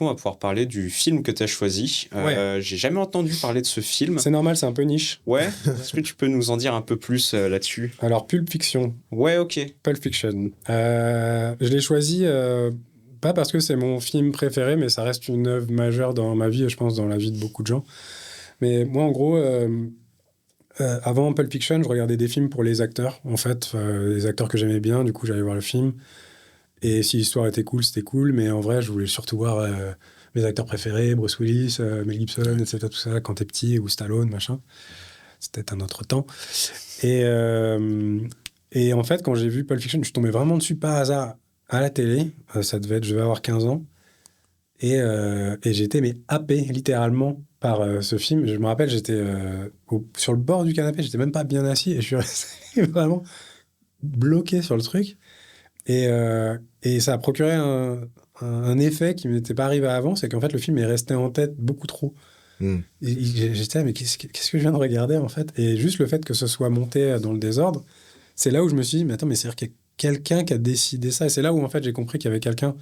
On va pouvoir parler du film que tu as choisi. J'ai jamais entendu parler de ce film. C'est normal, c'est un peu niche. Ouais. Est-ce que tu peux nous en dire un peu plus là-dessus? Alors, Pulp Fiction. Ouais, ok. Pulp Fiction. Je l'ai choisi pas parce que c'est mon film préféré, mais ça reste une œuvre majeure dans ma vie et je pense dans la vie de beaucoup de gens. Mais moi, en gros, avant Pulp Fiction, je regardais des films pour les acteurs, en fait, les acteurs que j'aimais bien. Du coup, j'allais voir le film. Et si l'histoire était cool, c'était cool. Mais en vrai, je voulais surtout voir mes acteurs préférés, Bruce Willis, Mel Gibson, etc. Tout ça, quand t'es petit, ou Stallone, machin. C'était un autre temps. Et en fait, quand j'ai vu Pulp Fiction, je suis tombé vraiment dessus par hasard à la télé. Ça devait être, je vais avoir 15 ans. Et j'ai été mais happé littéralement par ce film. Je me rappelle, j'étais sur le bord du canapé, j'étais même pas bien assis et je suis resté vraiment bloqué sur le truc. Et ça a procuré un effet qui m'était pas arrivé avant, c'est qu'en fait le film est resté en tête beaucoup trop. J'étais là, mais qu'est-ce que je viens de regarder en fait? Et juste le fait que ce soit monté dans le désordre, c'est là où je me suis dit, mais attends, mais c'est-à-dire qu'il y a quelqu'un qui a décidé ça. Et c'est là où en fait j'ai compris qu'il y avait quelqu'un,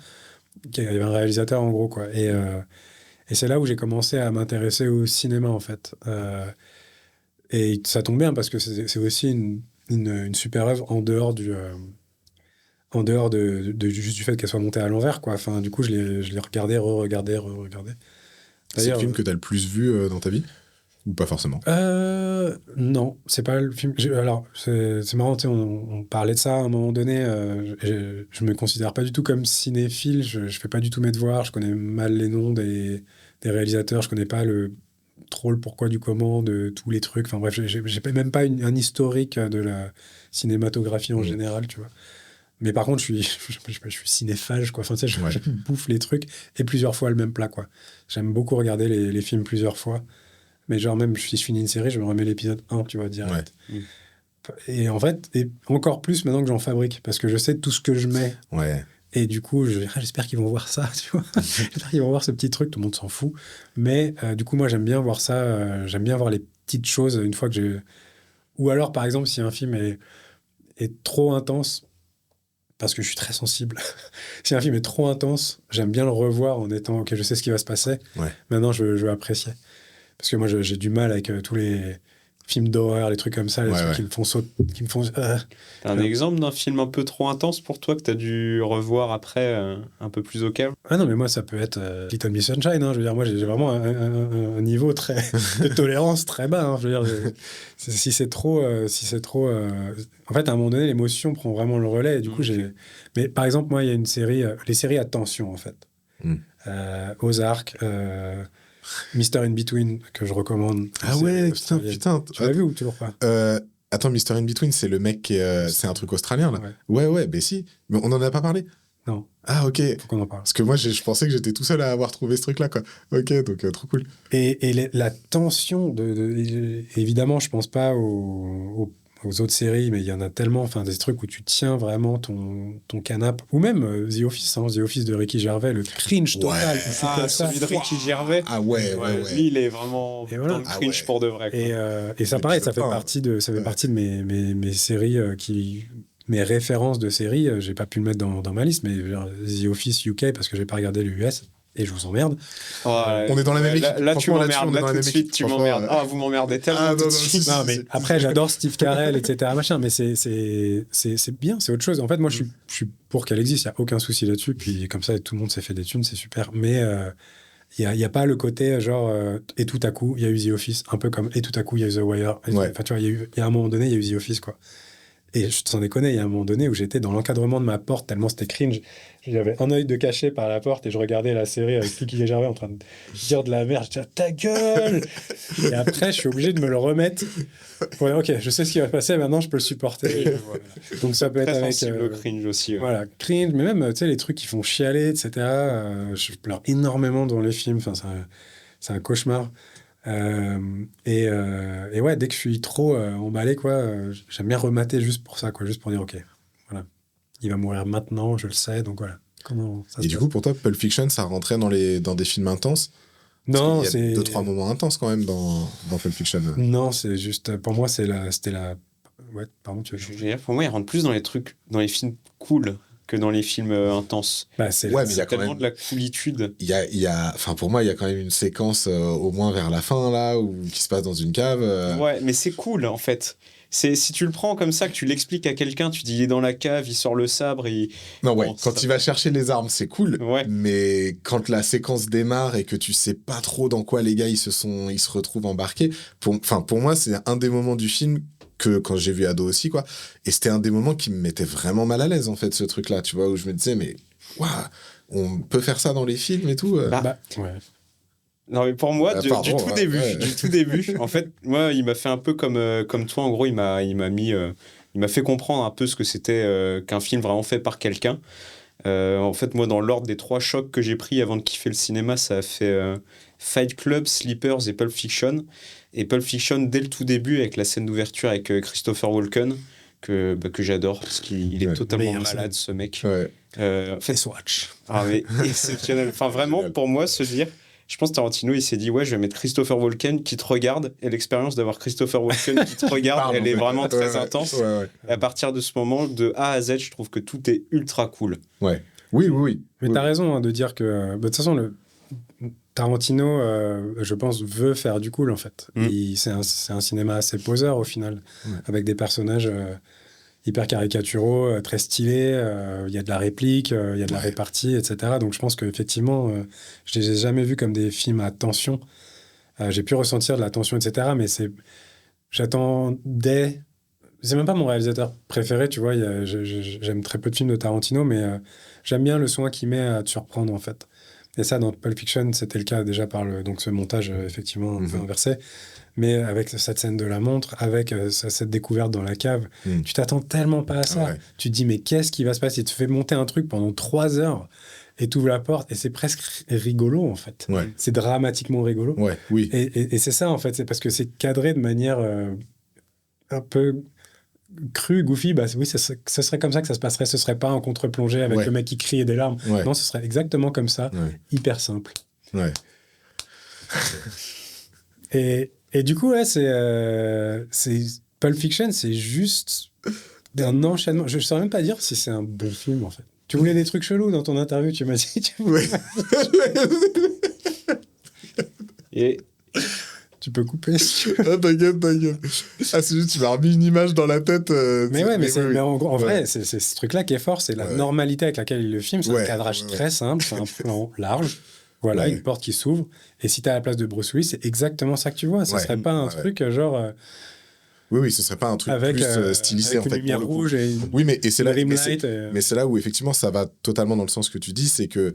qu'il y avait un réalisateur en gros, quoi. Et c'est là où j'ai commencé à m'intéresser au cinéma en fait. Et ça tombe bien parce que c'est aussi une super œuvre en dehors juste du fait qu'elle soit montée à l'envers, quoi. Enfin, du coup, je l'ai regardé, re-regardé. C'est le film que tu as le plus vu dans ta vie? Ou pas forcément? Non, c'est pas le film. Alors, c'est marrant, tu sais, on parlait de ça à un moment donné. Je me considère pas du tout comme cinéphile. Je fais pas du tout mes devoirs. Je connais mal les noms des réalisateurs. Je connais pas trop le pourquoi du comment de tous les trucs. Enfin bref, j'ai même pas un historique de la cinématographie en général, tu vois. Mais par contre, je suis cinéphage, quoi. Enfin, tu sais, je bouffe les trucs et plusieurs fois le même plat, quoi. J'aime beaucoup regarder les films plusieurs fois. Mais genre, même si je finis une série, je me remets l'épisode 1, tu vois, direct. Ouais. Et en fait, et encore plus maintenant que j'en fabrique, parce que je sais tout ce que je mets. Ouais. Et du coup, j'espère qu'ils vont voir ça, tu vois. J'espère qu'ils vont voir ce petit truc, tout le monde s'en fout. Mais du coup, moi, j'aime bien voir ça. J'aime bien voir les petites choses une fois que j'ai... Ou alors, par exemple, si un film est trop intense, parce que je suis très sensible. Si un film est trop intense, j'aime bien le revoir en étant, ok, je sais ce qui va se passer. Ouais. Maintenant, je veux apprécier. Parce que moi, j'ai du mal avec tous les films d'horreur, les trucs comme ça, les trucs qui me font sauter, qui me font... T'as un exemple d'un film un peu trop intense pour toi que t'as dû revoir après un peu plus au calme? Ah non, mais moi, ça peut être Little Miss Sunshine. Hein, je veux dire, moi, j'ai vraiment un niveau de tolérance très bas. Hein, je veux dire, si c'est trop... En fait, à un moment donné, l'émotion prend vraiment le relais. Et du coup, Mais par exemple, moi, il y a une série... les séries à tension, en fait. Ozark... Mr. In Between, que je recommande. Ah ouais, putain. Tu l'as vu ou toujours pas? Attends, Mr. In Between, c'est le mec qui est... C'est un truc australien, là. Ouais, ben si. Mais on en a pas parlé? Non. Ah, ok. Faut qu'on en parle. Parce que moi, je pensais que j'étais tout seul à avoir trouvé ce truc-là, quoi. Ok, donc trop cool. Et la tension évidemment, je pense pas aux autres séries, mais il y en a tellement, enfin, des trucs où tu tiens vraiment ton canapé, ou même The Office, hein, The Office de Ricky Gervais, le cringe total. Celui de Ricky Gervais. Ah ouais. Lui, il est vraiment dans le cringe pour de vrai, quoi. Et ça, pareil, ça fait partie de mes séries mes références de séries. J'ai pas pu le mettre dans ma liste, mais The Office UK, parce que j'ai pas regardé les US. Et je vous emmerde. On est dans la même équipe. Là, tu m'emmerdes. Là, tout de suite, tu m'emmerdes. Ah, vous m'emmerdez tellement tout de suite. Non, mais après, j'adore Steve Carell, etc. Machin, mais c'est bien, c'est autre chose. En fait, moi, je suis pour qu'elle existe. Il n'y a aucun souci là-dessus. Puis comme ça, tout le monde s'est fait des thunes, c'est super. Mais il n'y a pas le côté genre... et tout à coup, il y a eu The Office. Un peu comme et tout à coup, il y a eu The Wire. Enfin, tu vois, il y a un moment donné, il y a eu The Office, quoi. Et je t'en déconne, il y a un moment donné où j'étais dans l'encadrement de ma porte, tellement c'était cringe. J'avais un œil de caché par la porte et je regardais la série avec Ricky Gervais en train de dire de la merde. J'étais ta gueule. Et après, je suis obligé de me le remettre. Ouais, ok, je sais ce qui va passer, maintenant je peux le supporter. Voilà. Donc ça peut être avec... le cringe aussi. Ouais. Voilà, cringe, mais même, tu sais, les trucs qui font chialer, etc. Je pleure énormément dans les films. Enfin, c'est un cauchemar. Et ouais, dès que je suis trop emballé, quoi, j'aime bien remater juste pour ça, quoi, juste pour dire ok, voilà, il va mourir maintenant, je le sais, donc voilà. Comment ça et du coup, pour toi, Pulp Fiction, ça rentrait dans des films intenses? Non, c'est... Il y a 2-3 moments intenses quand même dans Pulp Fiction. Non, c'est juste, pour moi, c'était la... Ouais, pardon, tu veux... Pour moi, il rentre plus dans les trucs, dans les films cool. que dans les films intenses. Bah, mais il y a quand tellement même de la coolitude. Enfin, pour moi, il y a quand même une séquence, au moins vers la fin, là, qui se passe dans une cave. Ouais, mais c'est cool, en fait. Si tu le prends comme ça, que tu l'expliques à quelqu'un, tu dis il est dans la cave, il sort le sabre, Non, ouais, bon, quand il va chercher les armes, c'est cool, ouais. mais quand la séquence démarre et que tu sais pas trop dans quoi les gars ils se retrouvent embarqués, pour moi, c'est un des moments du film que quand j'ai vu ado aussi, quoi, et c'était un des moments qui me mettait vraiment mal à l'aise, en fait, ce truc-là, tu vois, où je me disais, mais, waouh, on peut faire ça dans les films et tout. Ouais. Non, mais pour moi, du tout début, en fait, moi, il m'a fait un peu comme toi. En gros, il m'a fait comprendre un peu ce que c'était qu'un film vraiment fait par quelqu'un. En fait, moi, dans l'ordre des 3 chocs que j'ai pris avant de kiffer le cinéma, ça a fait Fight Club, Sleepers et Pulp Fiction. Et Pulp Fiction, dès le tout début, avec la scène d'ouverture avec Christopher Walken, que j'adore, parce qu'il est totalement malade, ce mec. Ouais. En fait, Watch. Ah, mais exceptionnel. Enfin, vraiment, pour moi, se dire... Je pense que Tarantino, il s'est dit, ouais, je vais mettre Christopher Walken qui te regarde. Et l'expérience d'avoir Christopher Walken qui te regarde, elle est vraiment très intense. Ouais. Et à partir de ce moment, de A à Z, je trouve que tout est ultra cool. Ouais. Oui. Mais t'as raison de dire que... De toute façon, Tarantino, je pense, veut faire du cool, en fait. C'est un cinéma assez poseur, au final, avec des personnages... hyper caricaturaux, très stylés, il y a de la réplique, il y a de la répartie, etc. Donc je pense qu'effectivement, je les ai jamais vus comme des films à tension. J'ai pu ressentir de la tension, etc. Mais j'attendais... C'est même pas mon réalisateur préféré, tu vois. J'aime très peu de films de Tarantino, mais j'aime bien le soin qu'il met à te surprendre, en fait. Et ça, dans Pulp Fiction, c'était le cas déjà par donc ce montage, effectivement, un peu inversé. Mais avec cette scène de la montre, avec cette découverte dans la cave, tu t'attends tellement pas à ça. Ouais. Tu te dis, mais qu'est-ce qui va se passer ? Tu te fais monter un truc pendant 3 heures et tu ouvres la porte et c'est presque rigolo, en fait. Ouais. C'est dramatiquement rigolo. Ouais, oui. Et c'est ça, en fait. C'est parce que c'est cadré de manière un peu crue, goofy. Bah, oui, ce serait comme ça que ça se passerait. Ce serait pas un contre-plongée avec le mec qui crie et des larmes. Ouais. Non, ce serait exactement comme ça. Ouais. Hyper simple. Ouais. Et du coup, ouais, c'est Pulp Fiction, c'est juste un enchaînement. Je ne saurais même pas dire si c'est un bon film, en fait. Tu voulais des trucs chelous dans ton interview, tu m'as dit. Et tu peux couper. Ah, t'inquiète. Ah, c'est juste, tu m'as remis une image dans la tête. Mais en vrai, c'est ce truc-là qui est fort, c'est la normalité avec laquelle il le filme. C'est un cadrage très simple, c'est un plan large. Voilà, une porte qui s'ouvre. Et si t'es à la place de Bruce Willis, c'est exactement ça que tu vois. Ce serait pas un truc genre... Oui, ce serait pas un truc avec, plus stylisé, avec en fait. Une lumière rouge et oui, mais c'est là, mais c'est là où, effectivement, ça va totalement dans le sens que tu dis, c'est que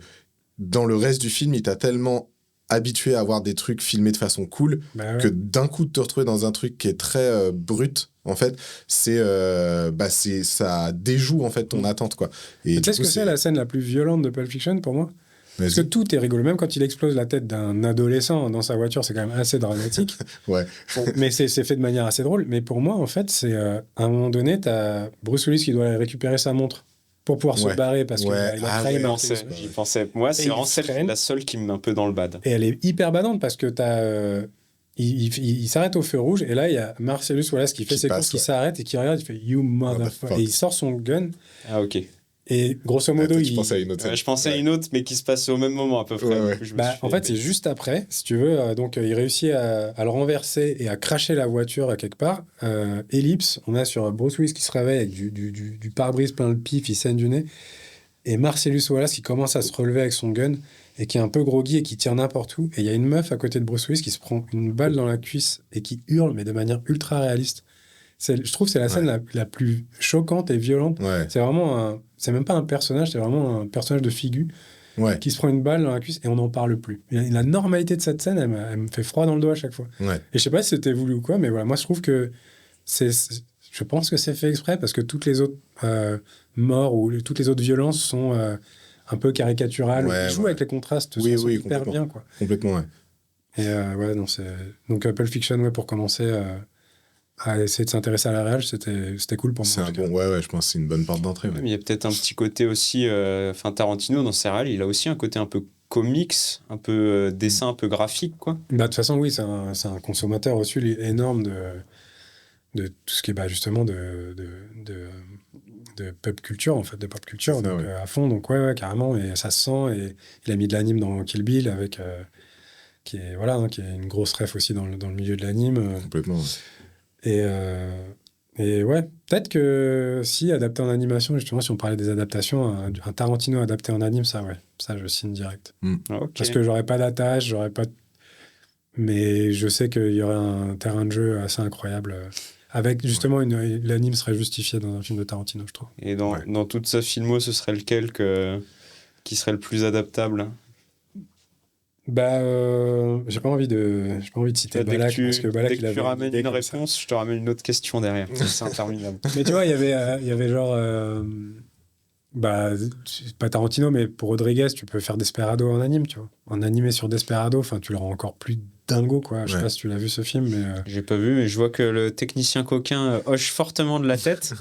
dans le reste du film, il t'a tellement habitué à avoir des trucs filmés de façon cool que d'un coup, de te retrouver dans un truc qui est très brut, en fait, ça déjoue, en fait, ton attente, quoi. Et tu sais ce que c'est la scène la plus violente de Pulp Fiction, pour moi ? Parce que tout est rigolo. Même quand il explose la tête d'un adolescent dans sa voiture, c'est quand même assez dramatique. Ouais. Bon, mais c'est fait de manière assez drôle. Mais pour moi, en fait, c'est à un moment donné, t'as Bruce Willis qui doit récupérer sa montre pour pouvoir se barrer parce qu'il a trahi J'y pensais. Moi, c'est vraiment la seule qui me met un peu dans le bad. Et elle est hyper badante parce que il s'arrête au feu rouge et là, il y a Marcellus Wallace qui fait ses courses, qui s'arrête et qui regarde, il fait « You motherfucker ». Et il sort son gun. Ah, ok. Et grosso modo, je pensais à une autre. Je pensais à une autre, mais qui se passe au même moment à peu près. En fait, c'est juste après, si tu veux. Donc, il réussit à le renverser et à cracher la voiture à quelque part. Ellipse, on a sur Bruce Willis qui se réveille avec du pare-brise plein le pif, il saigne du nez. Et Marcellus Wallace qui commence à se relever avec son gun et qui est un peu groggy et qui tire n'importe où. Et il y a une meuf à côté de Bruce Willis qui se prend une balle dans la cuisse et qui hurle, mais de manière ultra réaliste. Je trouve que c'est la scène la plus choquante et violente. Ouais. C'est vraiment c'est même pas un personnage, c'est vraiment un personnage de figu qui se prend une balle dans la cuisse et on n'en parle plus. Et la normalité de cette scène, elle me fait froid dans le dos à chaque fois. Ouais. Et je sais pas si c'était voulu ou quoi, mais voilà, moi je trouve que je pense que c'est fait exprès parce que toutes les autres morts ou toutes les autres violences sont un peu caricaturales. Ils jouent avec les contrastes hyper bien, quoi. Complètement, ouais. Et donc Pulp Fiction, pour commencer à essayer de s'intéresser à la réal, c'était cool pour moi. C'est un bon, je pense que c'est une bonne porte d'entrée. Ouais. Il y a peut-être un petit côté aussi, Tarantino dans ses réals, il a aussi un côté un peu comics, un peu dessin, un peu graphique, quoi. De toute façon, oui, c'est un consommateur aussi énorme tout ce qui est justement de pop culture, en fait, de pop culture, donc, à fond. Donc, ouais, carrément. Et ça se sent. Et il a mis de l'anime dans Kill Bill, avec, qui est une grosse ref aussi dans le milieu de l'anime. Complètement. Et ouais, peut-être que si adapté en animation, justement, si on parlait des adaptations, un Tarantino adapté en anime, ça je signe direct. Okay. Parce que j'aurais pas d'attache, mais je sais qu'il y aurait un terrain de jeu assez incroyable. Avec justement, l'anime serait justifié dans un film de Tarantino, je trouve. Et dans toute sa filmo, ce serait lequel qui serait le plus adaptable? J'ai pas envie de citer Balak, parce que Balak, dès que tu ramènes une réponse, je te ramène une autre question derrière. C'est interminable. Mais tu vois, il y avait genre pas Tarantino, mais pour Rodriguez, tu peux faire Desperado en anime, tu vois. En animé sur Desperado, enfin, tu le rends encore plus dingo, quoi. Je sais pas si tu l'as vu, ce film, mais... J'ai pas vu, mais je vois que le technicien coquin hoche fortement de la tête,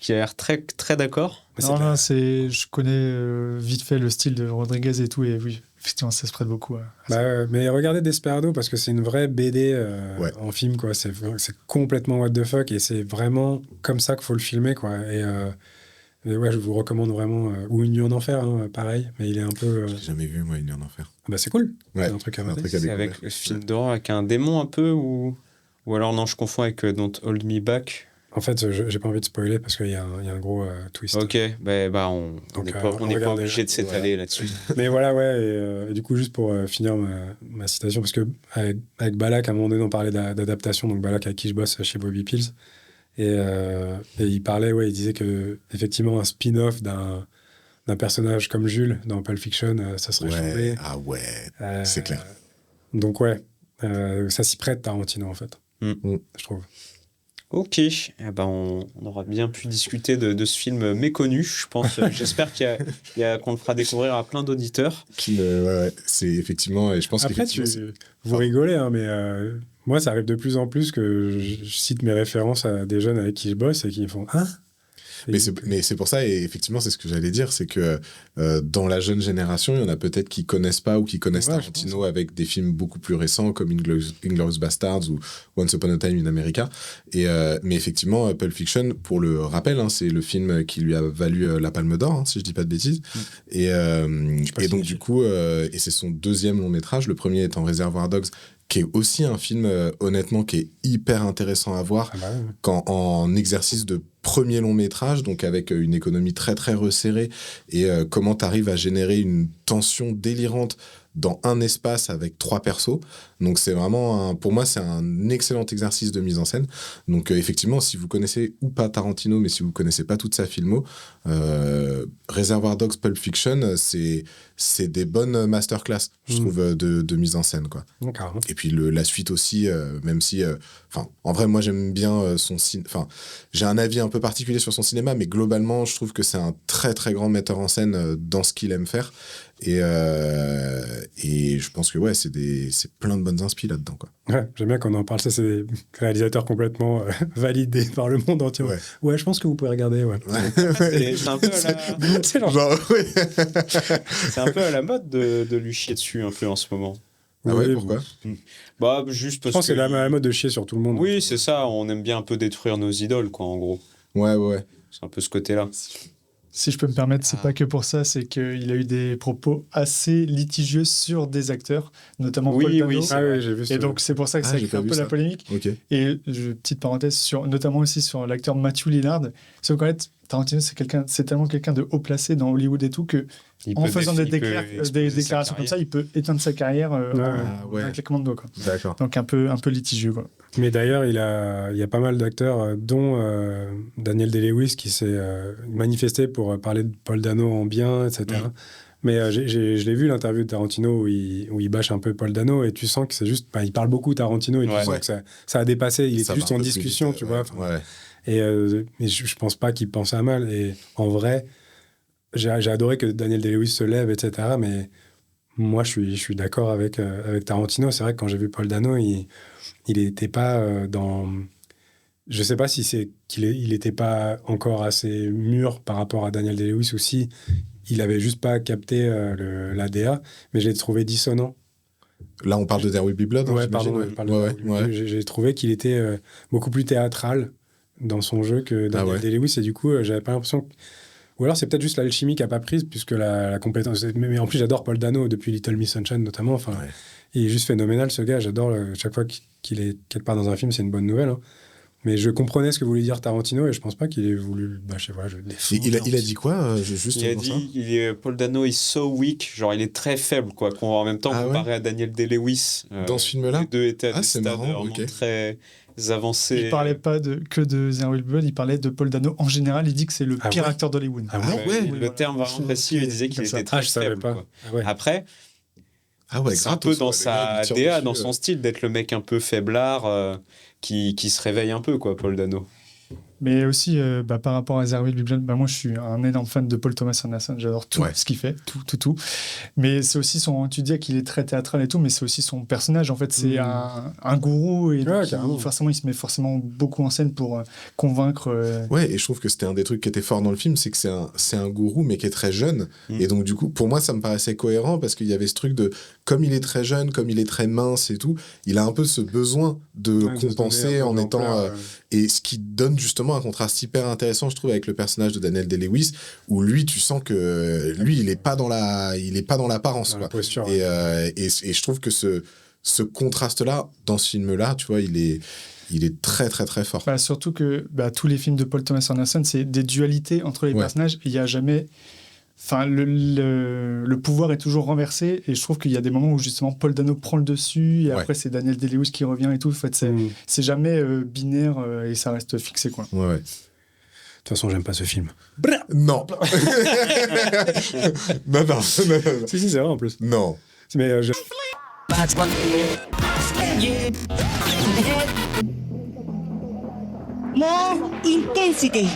qui a l'air très, très d'accord. Je connais vite fait le style de Rodriguez et tout, et oui, effectivement, ça se prête beaucoup. Mais regardez Desperado, parce que c'est une vraie BD en film, quoi. C'est complètement what the fuck, et c'est vraiment comme ça qu'il faut le filmer, quoi. Et ouais, je vous recommande vraiment. Ou Une nuit en enfer, pareil, mais il est un peu... J'ai jamais vu, moi, Une nuit en enfer. C'est cool. Ouais, c'est un truc à mater. C'est avec le film d'horreur avec un démon un peu, ou alors non, je confonds avec Don't Hold Me Back. En fait, j'ai pas envie de spoiler parce qu'il y a un gros twist. Ok, on n'est pas obligé de s'étaler là-dessus. Mais voilà, ouais, et du coup, juste pour finir ma citation, parce que avec Balak, à un moment donné, on parlait d'adaptation, donc Balak avec qui je bosse chez Bobby Pills, et il parlait, il disait que effectivement un spin-off d'un personnage comme Jules dans Pulp Fiction, ça serait chambé. Ah ouais, c'est clair. Donc ouais, ça s'y prête Tarantino en fait, je trouve. Ok, on aura bien pu discuter de ce film méconnu, je pense. J'espère qu'on le fera découvrir à plein d'auditeurs. C'est effectivement, et je pense après, vous rigolez, mais moi, ça arrive de plus en plus que je cite mes références à des jeunes avec qui je bosse et qui me font « Hein ?» Mais c'est pour ça, et effectivement, c'est ce que j'allais dire, c'est que dans la jeune génération, il y en a peut-être qui connaissent pas ou qui connaissent Tarantino avec des films beaucoup plus récents comme Inglourious Basterds ou Once Upon a Time in America. Mais effectivement, Pulp Fiction, pour le rappel, c'est le film qui lui a valu la Palme d'Or, si je dis pas de bêtises. Et donc, du coup, et c'est son deuxième long métrage, le premier étant Reservoir Dogs, qui est aussi un film, honnêtement, qui est hyper intéressant à voir en exercice de premier long métrage, donc avec une économie très très resserrée, et comment tu arrives à générer une tension délirante dans un espace avec 3 persos. Donc c'est vraiment, pour moi, c'est un excellent exercice de mise en scène. Donc effectivement, si vous connaissez ou pas Tarantino, mais si vous connaissez pas toute sa filmo, Reservoir Dogs, Pulp Fiction, c'est des bonnes masterclass, je trouve, de mise en scène, quoi. Et puis la suite aussi, même si, en vrai, moi j'aime bien son cinéma. Enfin, j'ai un avis un peu particulier sur son cinéma, mais globalement, je trouve que c'est un très très grand metteur en scène dans ce qu'il aime faire. Et je pense que c'est plein de bonnes inspi là-dedans, quoi. Ouais, j'aime bien qu'on en parle. Ça, c'est des réalisateurs complètement validés par le monde entier. Ouais, je pense que vous pouvez regarder. Ouais. C'est un peu c'est un peu à la mode de lui chier dessus un peu en ce moment. Ah ouais, pourquoi ? Juste parce je pense que c'est la mode de chier sur tout le monde. Oui, c'est ça. On aime bien un peu détruire nos idoles, quoi, en gros. Ouais. C'est un peu ce côté-là. Si je peux me permettre, c'est pas que pour ça, c'est qu'il a eu des propos assez litigieux sur des acteurs, notamment Paul Dano. Oui, j'ai vu ça. Et donc c'est pour ça que ça crée un peu la polémique. Okay. Et petite parenthèse, notamment aussi sur l'acteur Matthew Lillard. Si vous connaissez, Tarantino, c'est tellement quelqu'un de haut placé dans Hollywood et tout que en faisant des déclarations comme ça, il peut éteindre sa carrière en un claquement de doigts, quoi. D'accord. Donc un peu litigieux, quoi. Mais d'ailleurs, il y a pas mal d'acteurs, dont Daniel Day-Lewis, qui s'est manifesté pour parler de Paul Dano en bien, etc. Mais je l'ai vu, l'interview de Tarantino, où il bâche un peu Paul Dano, et tu sens que c'est juste... il parle beaucoup, Tarantino, et tu sens que ça a dépassé. Il était juste en discussion, tu vois. Et je pense pas qu'il pensait à mal. Et en vrai, j'ai adoré que Daniel Day-Lewis se lève, etc. Mais moi, je suis d'accord avec Tarantino. C'est vrai que quand j'ai vu Paul Dano, il n'était pas dans... Je sais pas si c'est qu'il n'était pas encore assez mûr par rapport à Daniel Day-Lewis, ou si il avait juste pas capté l'ADA, mais je l'ai trouvé dissonant. Là, on parle de There Will Be Blood. Ouais, pardon. J'ai trouvé qu'il était beaucoup plus théâtral dans son jeu que Daniel Day-Lewis, et du coup, j'avais pas l'impression que... Ou alors, c'est peut-être juste l'alchimie qui n'a pas prise, puisque la compétence... Mais en plus, j'adore Paul Dano, depuis Little Miss Sunshine, notamment. Enfin, il est juste phénoménal, ce gars. J'adore chaque fois qu'il est quelque part dans un film, c'est une bonne nouvelle. Hein. Mais je comprenais ce que voulait dire Tarantino, et je pense pas qu'il ait voulu... il a dit quoi juste Il a dit Paul Dano is so weak, genre il est très faible, quoi. En même temps, comparé à Daniel Day-Lewis. Dans ce film-là, les deux étaient à des c'est stades marrant, très avancés. Il parlait pas que de There Will Be Blood, il parlait de Paul Dano. En général, il dit que c'est le pire acteur d'Hollywood. Le terme vraiment précis, il disait qu'il était très faible. Quoi. Après, c'est un peu dans sa DA, dans son style, d'être le mec un peu faiblard qui se réveille un peu, quoi, Paul Dano. Mais aussi, par rapport à There Will Be Blood, moi je suis un énorme fan de Paul Thomas Anderson, j'adore tout ce qu'il fait, tout. Mais c'est aussi tu dis qu'il est très théâtral et tout, mais c'est aussi son personnage, en fait, c'est un gourou, et forcément, il se met forcément beaucoup en scène pour convaincre... Ouais, et je trouve que c'était un des trucs qui était fort dans le film, c'est que c'est un gourou, mais qui est très jeune, et donc du coup, pour moi, ça me paraissait cohérent, parce qu'il y avait ce truc de, comme il est très jeune, comme il est très mince et tout, il a un peu ce besoin de compenser en étant... Et ce qui donne justement un contraste hyper intéressant, je trouve, avec le personnage de Daniel Day-Lewis, où lui, tu sens que lui, il est pas dans l'apparence, quoi. Posture, et je trouve que ce contraste-là, dans ce film-là, tu vois, il est très, très, très fort. Surtout que tous les films de Paul Thomas Anderson, c'est des dualités entre les personnages. Il n'y a jamais... Enfin, le pouvoir est toujours renversé, et je trouve qu'il y a des moments où justement Paul Dano prend le dessus, et après c'est Daniel Day-Lewis qui revient et tout. En fait, c'est jamais binaire, et ça reste fixé, quoi. Ouais. De toute façon, j'aime pas ce film. Non. non. Si, c'est vrai en plus. Non. Mais More intensity.